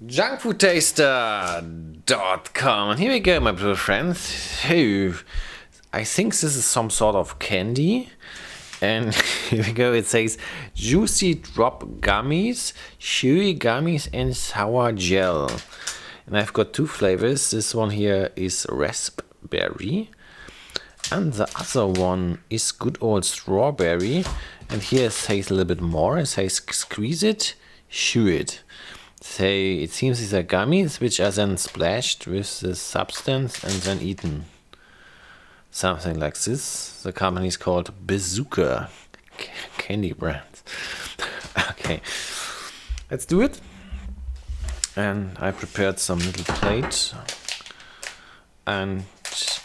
Junkfoodtaster.com, and here we go, my little friends. So I think this is some sort of candy, and here we go. It says juicy drop gummies, chewy gummies, and sour gel. And I've got two flavors. This one here is raspberry, and the other one is good old strawberry. And here it says a little bit more. It says squeeze it, chew it. Say it seems these are gummies which are then splashed with this substance and then eaten. Something like this. The company is called Bazooka Candy Brand. Okay, let's do it. And I prepared some little plate. And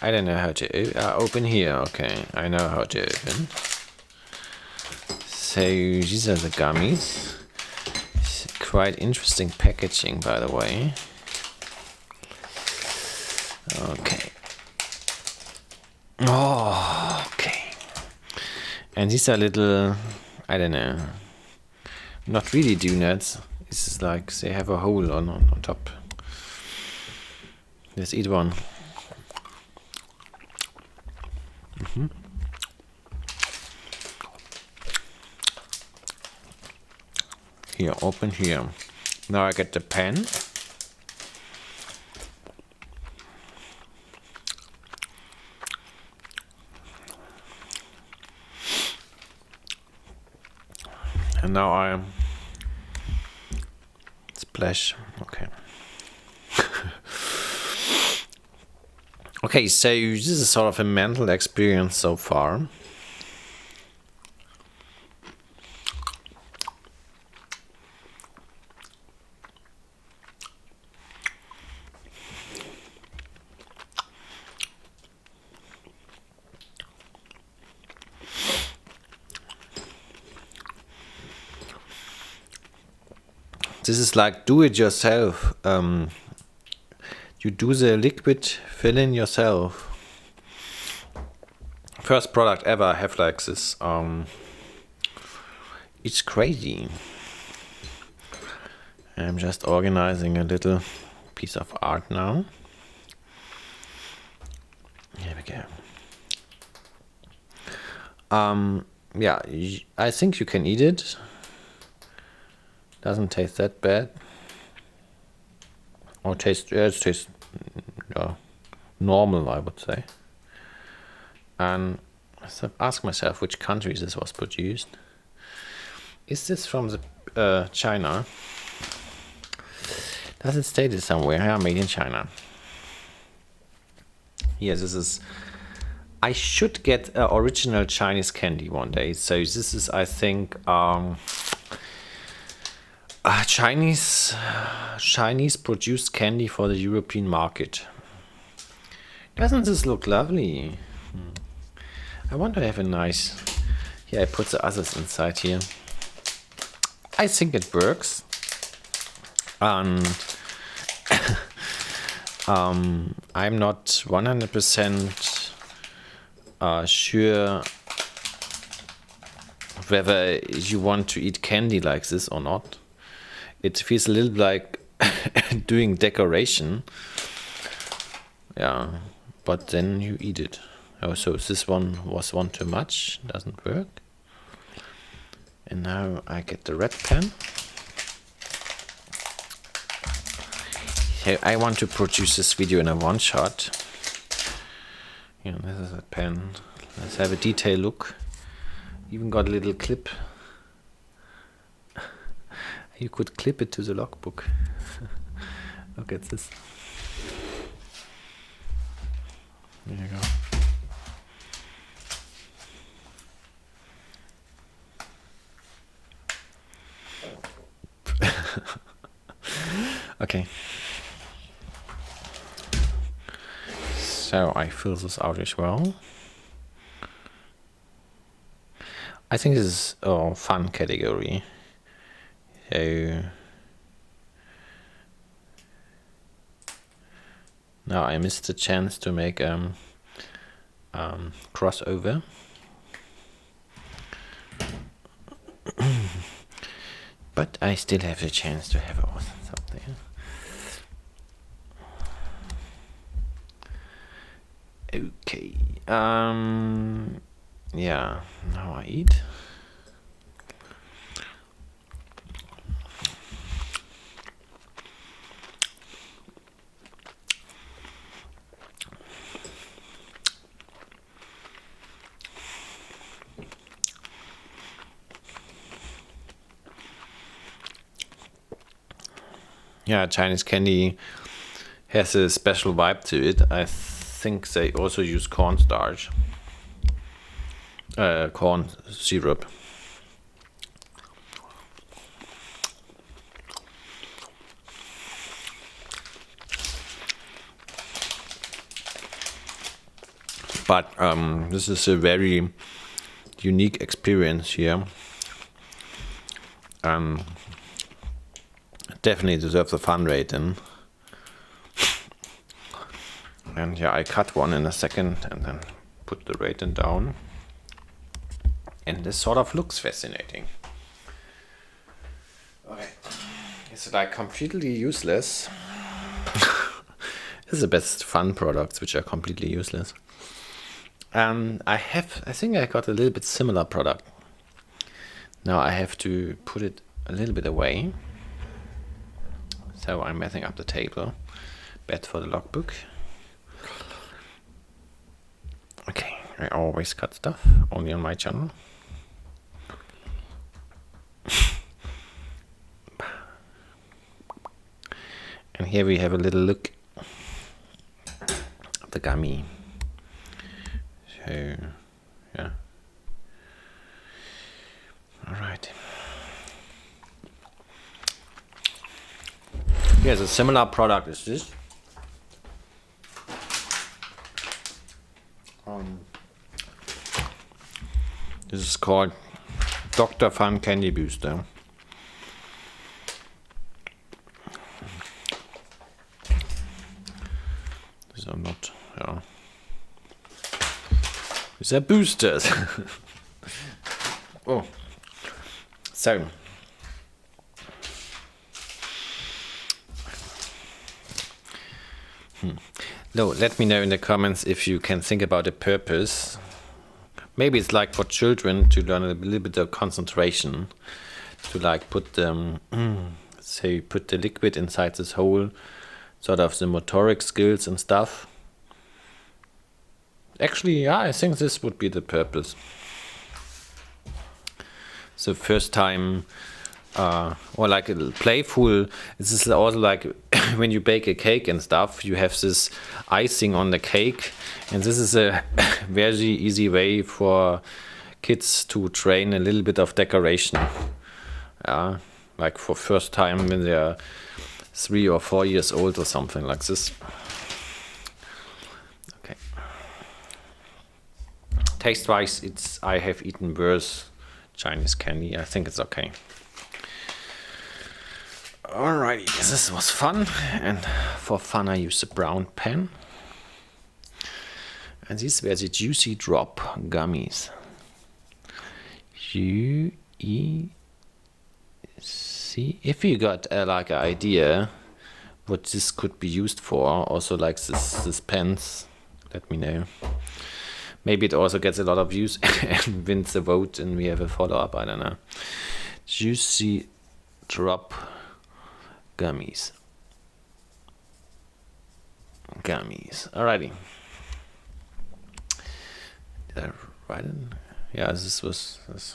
I don't know how to open here. Okay, I know how to open. So these are the gummies. Quite interesting packaging, by the way. Okay. Oh, okay. And these are little, I don't know, not really donuts. This is like they have a hole on top. Let's eat one. Here, open here. Now I get the pen. And now I splash. Okay. Okay, so this is sort of a mental experience so far. This is like do it yourself. You do the liquid fill in yourself. First product ever I have like this. It's crazy. I'm just organizing a little piece of art now. Here we go. Yeah, I think you can eat it. Doesn't taste that bad. Or it tastes normal, I would say. And I ask myself which country this was produced. Is this from the China? Does it state it somewhere? Yeah, made in China. Yes, this is. I should get original Chinese candy one day. So this is, I think, Chinese produced candy for the European market. Doesn't this look lovely? I want to have a nice. Here I put the others inside here. I think it works. And I'm not 100% sure whether you want to eat candy like this or not. It feels a little like doing decoration. Yeah, but then you eat it. Oh, so this one was one too much. Doesn't work. And now I get the red pen. So I want to produce this video in a one shot. Yeah, this is a pen. Let's have a detailed look. Even got a little clip. You could clip it to the logbook. Look at this. There you go. Okay. So I fill this out as well. I think this is a fun category. So now I missed the chance to make crossover. But I still have the chance to have something. Okay. Yeah. Now I eat. Yeah, Chinese candy has a special vibe to it. I think they also use cornstarch, corn syrup. But this is a very unique experience here. Definitely deserves a fun rating. And yeah, I cut one in a second and then put the rating down. And this sort of looks fascinating. Okay. It's like completely useless. It's the best fun products which are completely useless. I think I got a little bit similar product. Now I have to put it a little bit away. So I'm messing up the table. Bad for the logbook. Okay, I always cut stuff, only on my channel. And here we have a little look at the gummy. So, yeah. All right. Here's a similar product as this. This is called Dr. Fun Candy Booster. These are not, yeah. These are boosters. Oh, so. No, let me know in the comments if you can think about the purpose. Maybe it's like for children to learn a little bit of concentration, to like put the put the liquid inside this hole, sort of the motoric skills and stuff. Actually, yeah, I think this would be the purpose. So first time, or like a playful, this is also like when you bake a cake and stuff, you have this icing on the cake, and this is a very easy way for kids to train a little bit of decoration. Like for first time when they are 3 or 4 years old or something like this. Okay. Taste-wise, I have eaten worse Chinese candy. I think it's okay. Alrighty, this was fun, and for fun I used a brown pen. And these were the Juicy Drop Gummies. See, if you got like an idea what this could be used for, also like this pens, let me know. Maybe it also gets a lot of views and wins the vote and we have a follow-up, I don't know. Juicy Drop Gummies. Alrighty. Did I write it? Yeah, this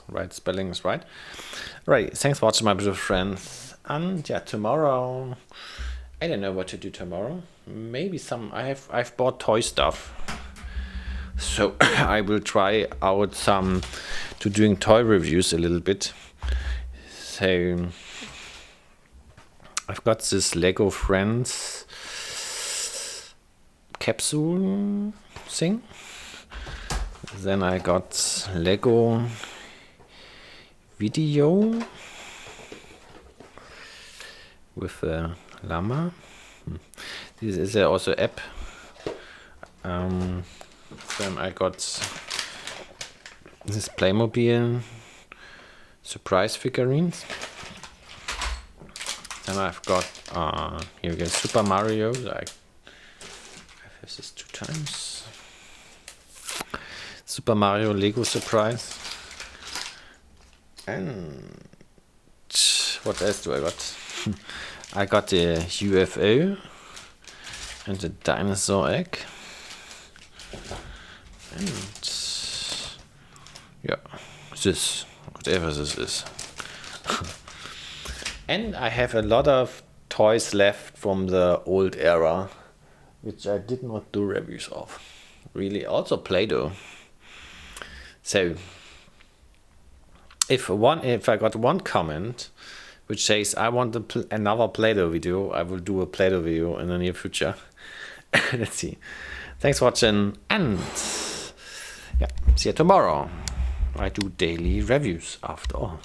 right spelling is right. Right, thanks for watching, my beautiful friends. And yeah, tomorrow, I don't know what to do tomorrow. Maybe I've bought toy stuff. So I will try out to doing toy reviews a little bit. So I've got this Lego Friends capsule thing. Then I got Lego Video with a llama. This is also app. Then I got this Playmobil surprise figurines. Then I've got here we go, Super Mario. I have this 2 times. Super Mario Lego surprise. And what else do I got? I got the UFO and the dinosaur egg. And yeah, this, whatever this is. And I have a lot of toys left from the old era, which I did not do reviews of. Really, also Play-Doh. So, if I got one comment which says I want another Play-Doh video, I will do a Play-Doh video in the near future. Let's see. Thanks for watching, and yeah, see you tomorrow. I do daily reviews after all.